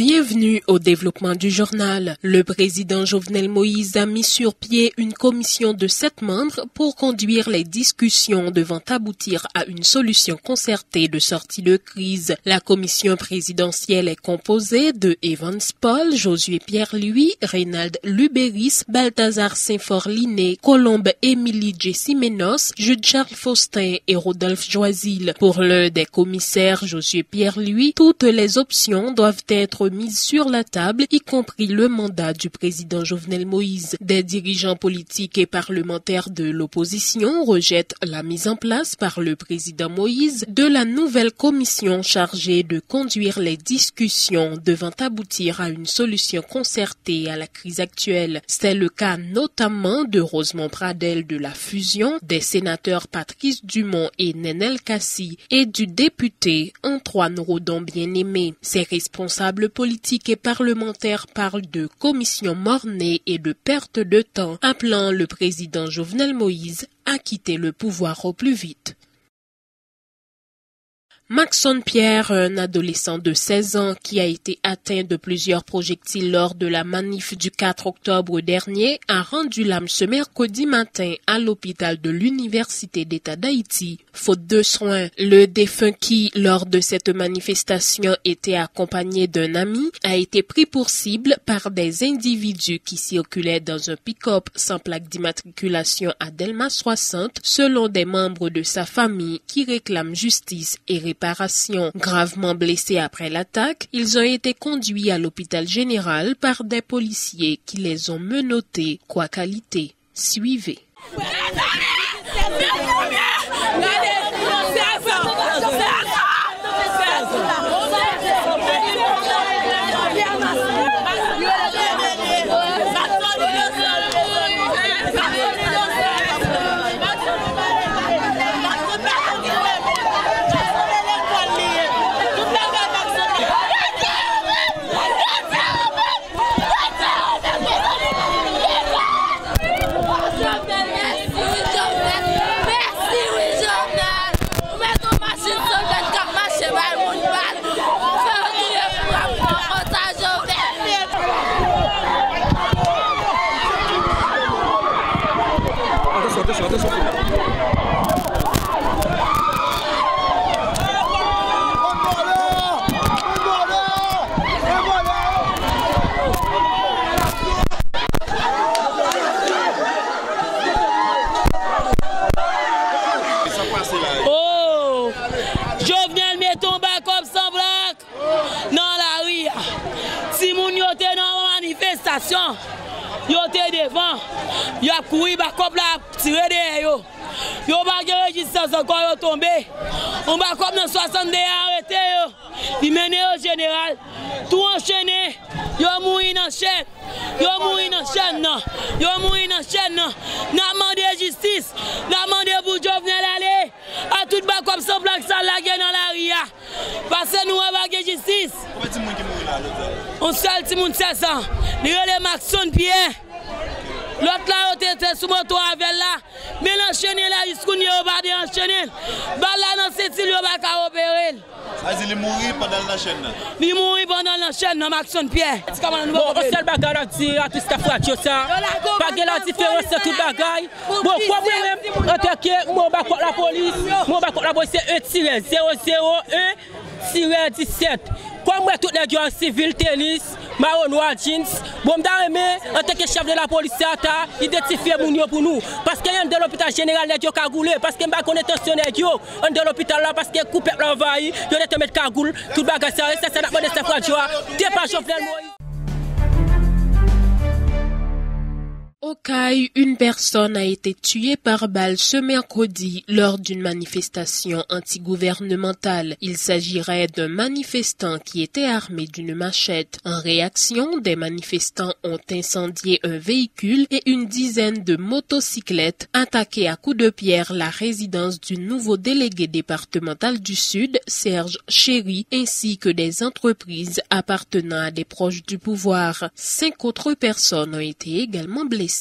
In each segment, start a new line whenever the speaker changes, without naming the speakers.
Bienvenue au développement du journal. Le président Jovenel Moïse a mis sur pied une commission de 7 membres pour conduire les discussions devant aboutir à une solution concertée de sortie de crise. La commission présidentielle est composée de Evans Paul, Josué Pierre-Louis, Reynald Lubéris, Balthazar Saint-Fort-Liné, Colombe Émilie Jessimenos, Jude Charles Faustin et Rodolphe Joisil. Pour l'un des commissaires, Josué Pierre-Louis, toutes les options doivent être mises sur la table, y compris le mandat du président Jovenel Moïse. Des dirigeants politiques et parlementaires de l'opposition rejettent la mise en place par le président Moïse de la nouvelle commission chargée de conduire les discussions devant aboutir à une solution concertée à la crise actuelle. C'est le cas notamment de Rosemont Pradel de la Fusion, des sénateurs Patrice Dumont et Nenel Kassi et du député Antoine Rodon Bien-Aimé. Ces responsables politiques et parlementaires parlent de commission mornée et de perte de temps, appelant le président Jovenel Moïse à quitter le pouvoir au plus vite. Maxon Pierre, un adolescent de 16 ans qui a été atteint de plusieurs projectiles lors de la manif du 4 octobre dernier, a rendu l'âme ce mercredi matin à l'hôpital de l'Université d'État d'Haïti, faute de soins. Le défunt qui, lors de cette manifestation, était accompagné d'un ami, a été pris pour cible par des individus qui circulaient dans un pick-up sans plaque d'immatriculation à Delma 60, selon des membres de sa famille qui réclament justice et réparation. Gravement blessés après l'attaque, ils ont été conduits à l'hôpital général par des policiers qui les ont menottés. Quoi qualité? Suivez.
Oh, Jovenel met ton bac comme sans blague dans la rue. Si moun yo te dans manifestation, yo te devant, yo a couru bac comme la tirer derrière yo. Yo pas de résistance encore yo tombé. On va comme dans 60 arrêté yo. Li mené au général, tout enchaîné, yo mouri dans chaîne. Yo mouri dans chaîne non. Yo mouri dans chaîne non. N'a demandé justice, n'a demandé pour Jovenel aller à tout bas comme ça blague ça la guerre dans la ria. Parce que nous avons pas justice. On seul ti moun 700. Li relè Maxon Pierre. L'autre là, on était sous moto avec là. Mais l'enchaîner là, il se connaît pas d'enchaîner. Bah là, dans cette île, il va pas opérer.
Il mourit pendant la chaîne.
Il mourit pendant la chaîne, dans Maxon Pierre.
Bon, on seul bagarre à dire à tout ce fracture ça. Pas de la différence, c'est tout bagaille. Bon, quoi même, attaquer, mon bac la police. Mon bac la police, c'est 1-001-17. Comme moi, tous les gens civils, tennis, marron noir, jeans. Bon, en tant que chef de la police, identifier mon pour nous. Parce qu'il y a de l'hôpital général, les gens cagoulés. Parce que je connais tension de l'hôpital là, parce que coupé l'envahi, ils ont mettre cagoule, tout bagage, ça, c'est la bonne fracture. T'es pas Jovenel Moïse.
Au Caille, une personne a été tuée par balle ce mercredi lors d'une manifestation antigouvernementale. Il s'agirait d'un manifestant qui était armé d'une machette. En réaction, des manifestants ont incendié un véhicule et une dizaine de motocyclettes, attaqué à coups de pierre la résidence du nouveau délégué départemental du Sud, Serge Chéry, ainsi que des entreprises appartenant à des proches du pouvoir. 5 autres personnes ont été également blessées.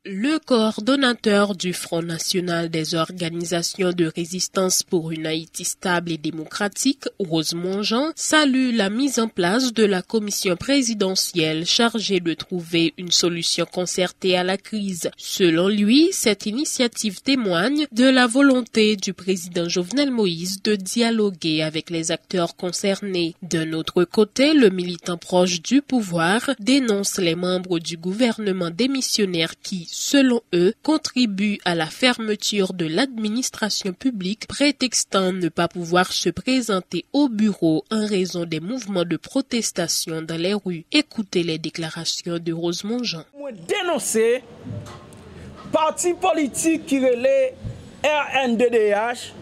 Le coordonnateur du Front national des organisations de résistance pour une Haïti stable et démocratique, Rosemont Jean, salue la mise en place de la commission présidentielle chargée de trouver une solution concertée à la crise. Selon lui, cette initiative témoigne de la volonté du président Jovenel Moïse de dialoguer avec les acteurs concernés. D'un autre côté, le militant proche du pouvoir dénonce les membres du gouvernement démissionnaire qui, selon eux, contribue à la fermeture de l'administration publique, prétextant ne pas pouvoir se présenter au bureau en raison des mouvements de protestation dans les rues. Écoutez les déclarations de Rosemont Jean.
Dénoncer parti politique qui relève RNDDH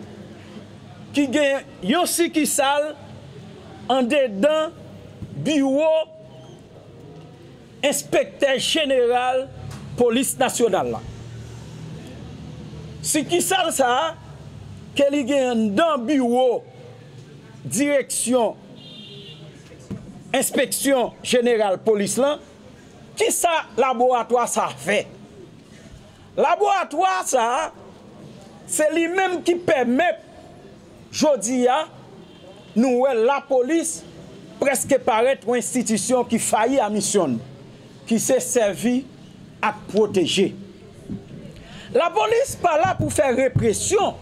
qui gagne Yossi Kissal en dedans bureau inspecteur général police nationale là. Si qui ça qu'elle y gagne dans bureau direction inspection générale police là, qui ça laboratoire ça fait? Laboratoire ça c'est lui-même qui permet jodi a nous la police presque paraître une institution qui faillit à mission qui s'est servi à protéger. La police pas là pour faire répression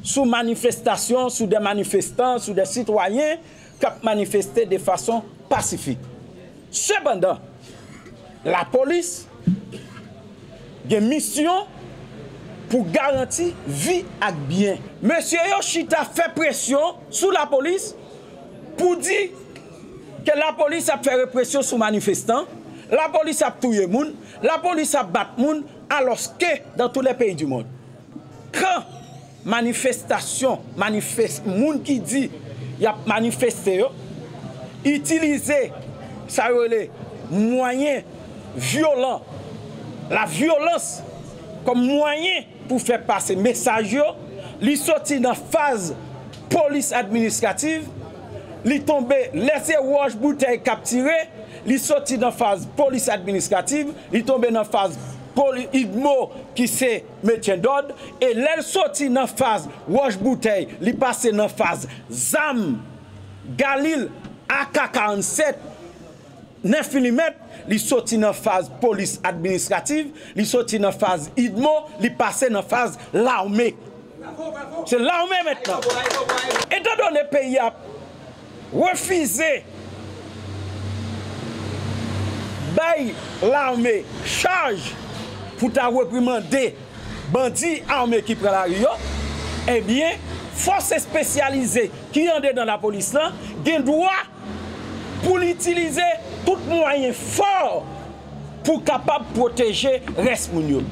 sous manifestation, sous des manifestants, sous des citoyens qui ont manifesté de façon pacifique. Cependant, la police a une mission pour garantir vie et bien. Monsieur Yoshita fait pression sous la police pour dire que la police a fait répression sur manifestants. La police a tué les gens, la police a battu les gens, alors que dans tous les pays du monde, quand manifestation, les gens qui dit qu'il y a manifesté, utiliser ça moyen violent, la violence comme moyen pour faire passer message, li sorti dans phase police administrative, li tombe laisser wash bouteille capturé, li sorti dans phase police administrative, li tombe dans phase IDMO qui c'est maintien d'ordre et l'elle sorti dans phase wash bouteille, li passé dans phase ZAM Galil AK-47 9 mm, li sorti dans phase police administrative, li sorti dans phase IDMO, li passé dans phase l'armée. C'est l'armée maintenant. Étant donné que le pays a refusé l'armée charge pour ta réprimander bandits armés qui prennent la rue, eh bien, force spécialisée qui en est dans la police là, gen droit pour l'utiliser tout moyen fort pour capable protéger reste moun.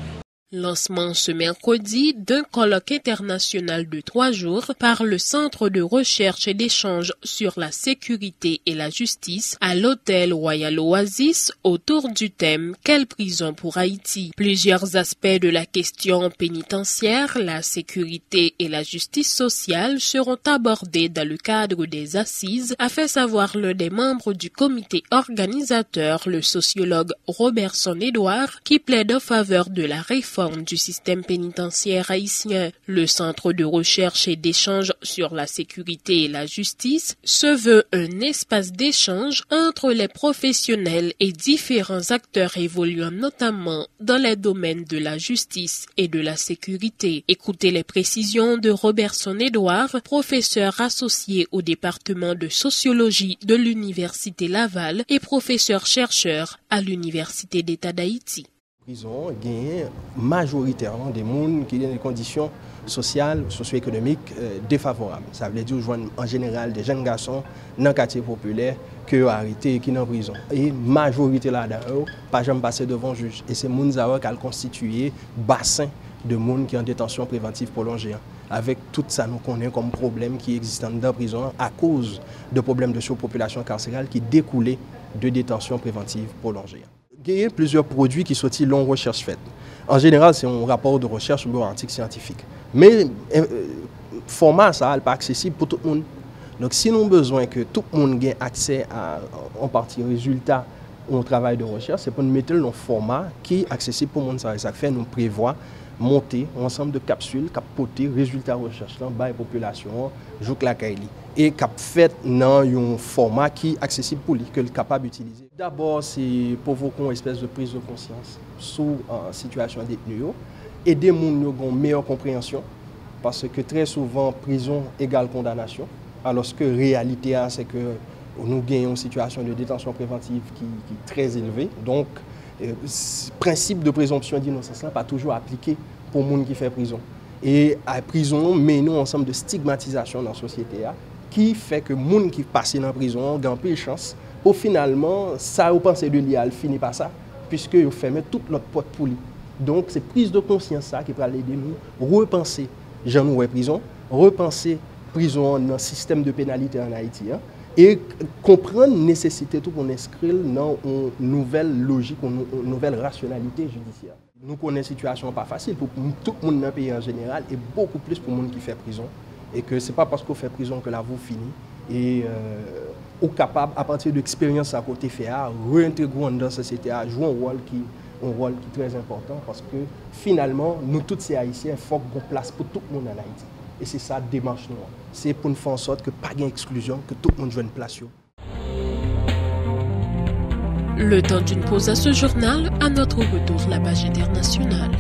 Lancement ce mercredi d'un colloque international de 3 jours par le Centre de recherche et d'échange sur la sécurité et la justice à l'hôtel Royal Oasis autour du thème « Quelle prison pour Haïti ?» Plusieurs aspects de la question pénitentiaire, la sécurité et la justice sociale seront abordés dans le cadre des assises, a fait savoir l'un des membres du comité organisateur, le sociologue Robertson Edouard, qui plaide en faveur de la réforme du système pénitentiaire haïtien. Le Centre de recherche et d'échange sur la sécurité et la justice se veut un espace d'échange entre les professionnels et différents acteurs évoluant notamment dans les domaines de la justice et de la sécurité. Écoutez les précisions de Robertson Edouard, professeur associé au département de sociologie de l'Université Laval et professeur-chercheur à l'Université d'État d'Haïti.
Prison gagne majoritairement des gens qui ont des conditions sociales, socio-économiques défavorables. Ça veut dire en général des jeunes garçons dans le quartier populaire qui ont arrêté et qui sont en prison. Et majorité là-dedans, pas jamais passé devant le juge. Et c'est les gens qui ont constitué bassin de gens qui ont en détention préventive prolongée. Avec tout ça, nous connaissons comme problème qui existe dans la prison à cause de problèmes de surpopulation carcérale qui découlaient de détention préventive prolongée. Il y a plusieurs produits qui sont longue recherche faite. En général, c'est un rapport de recherche ou un article scientifique. Mais le format, ça n'est pas accessible pour tout le monde. Donc, si nous avons besoin que tout le monde ait accès à en partie résultat un travail de recherche, c'est pour nous mettre dans un format qui est accessible pour le monde. Ça fait nous prévoir monter un ensemble de capsules qui porter résultats de recherche dans la population, jouk la kaili. Et qui fait dans un format qui est accessible pour lui, que le capable d'utiliser. D'abord, c'est provoquer une espèce de prise de conscience sur la situation détenue, aider les gens à avoir une meilleure compréhension, parce que très souvent, prison égale condamnation, alors que la réalité, c'est que nous gagnons une situation de détention préventive qui est très élevée. Donc, le principe de présomption d'innocence n'est pas toujours appliqué pour les gens qui font prison. Et à la prison, mais nous ensemble de stigmatisation dans la société qui fait que les gens qui passent dans la prison ont peu de chance pour finalement, ça vous pensez de l'IA, finit par ça, puisque vous fermez toute notre porte pour lui. Donc, c'est prise de conscience ça qui va aider nous repenser la prison, repenser prison dans le système de pénalité en Haïti. Et comprendre la nécessité tout pour inscrire dans une nouvelle logique, une nouvelle rationalité judiciaire. Nous connaissons une situation pas facile pour tout le monde dans le pays en général et beaucoup plus pour les gens qui font prison. Et que ce n'est pas parce qu'on fait prison que la vie finit. Et on est capable, à partir de l'expérience à côté fait, réintégrer dans la société, à jouer un rôle qui est très important parce que finalement, nous tous ces Haïtiens, il faut qu'on place pour tout le monde en Haïti. Et c'est ça la démarche noire. C'est pour nous faire en sorte que pas d'exclusion, que tout le monde joue une place.
Le temps d'une pause à ce journal, à notre retour, la page internationale.